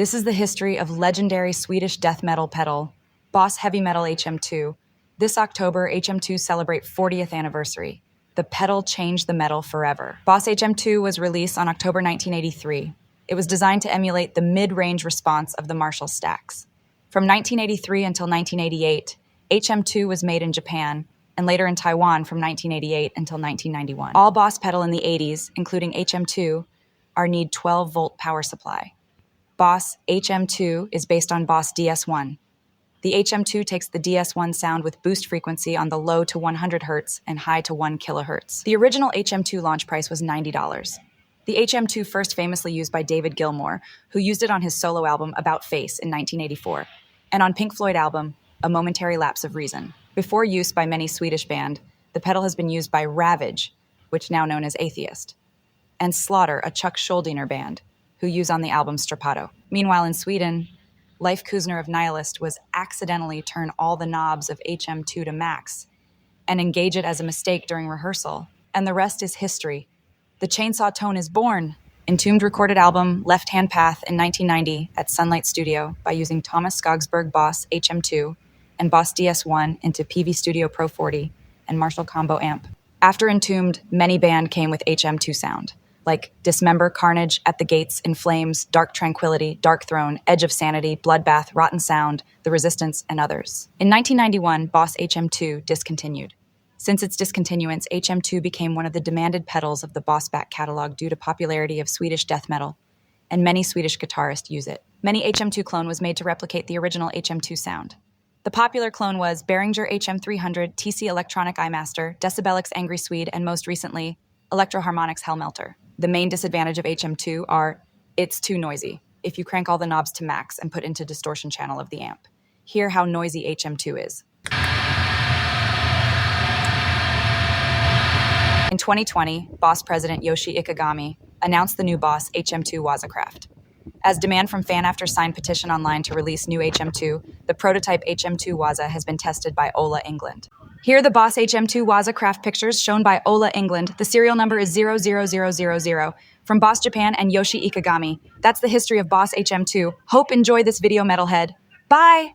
This is the history of legendary Swedish death metal pedal, Boss Heavy Metal HM-2. This October, HM-2 celebrate 40th anniversary. The pedal changed the metal forever. Boss HM-2 was released on October 1983. It was designed to emulate the mid-range response of the Marshall stacks. From 1983 until 1988, HM-2 was made in Japan, and later in Taiwan from 1988 until 1991. All Boss pedal in the 80s, including HM-2, need 12-volt power supply. Boss HM-2 is based on Boss DS1. The HM-2 takes the DS1 sound with boost frequency on the low to 100 Hz and high to 1 kHz. The original HM-2 launch price was $90. The HM-2 first famously used by David Gilmour, who used it on his solo album About Face in 1984, and on Pink Floyd album A Momentary Lapse of Reason. Before use by many Swedish band, the pedal has been used by Ravage, which now known as Atheist, and Slaughter, a Chuck Schuldiner band, who use on the album Strapato. Meanwhile, in Sweden, Leif Cuzner of Nihilist was accidentally turn all the knobs of HM-2 to max and engage it as a mistake during rehearsal, and the rest is history. The chainsaw tone is born. Entombed recorded album Left Hand Path in 1990 at Sunlight Studio by using Thomas Skogsberg Boss HM-2 and Boss DS1 into PV Studio Pro 40 and Marshall Combo Amp. After Entombed, many band came with HM-2 sound, like Dismember, Carnage, At the Gates, In Flames, Dark Tranquility, Dark Throne, Edge of Sanity, Bloodbath, Rotten Sound, The Resistance, and others. In 1991, Boss HM-2 discontinued. Since its discontinuance, HM-2 became one of the demanded pedals of the Boss back catalog due to popularity of Swedish death metal, and many Swedish guitarists use it. Many HM-2 clone was made to replicate the original HM-2 sound. The popular clone was Behringer HM300, TC Electronic iMaster, Decibelix Angry Swede, and most recently, Electro-Harmonix Hellmelter. The main disadvantage of HM-2 are it's too noisy if you crank all the knobs to max and put into distortion channel of the amp. Hear how noisy HM-2 is. In 2020, Boss president Yoshi Ikegami announced the new Boss HM-2 Wazacraft. As demand from fan after signed petition online to release new HM-2, the prototype HM-2 Waza has been tested by Ola Englund. Here are the Boss HM-2 Wazacraft pictures shown by Ola Englund. The serial number is 00000 from Boss Japan and Yoshi Ikegami. That's the history of Boss HM-2. Hope enjoy this video, metalhead. Bye!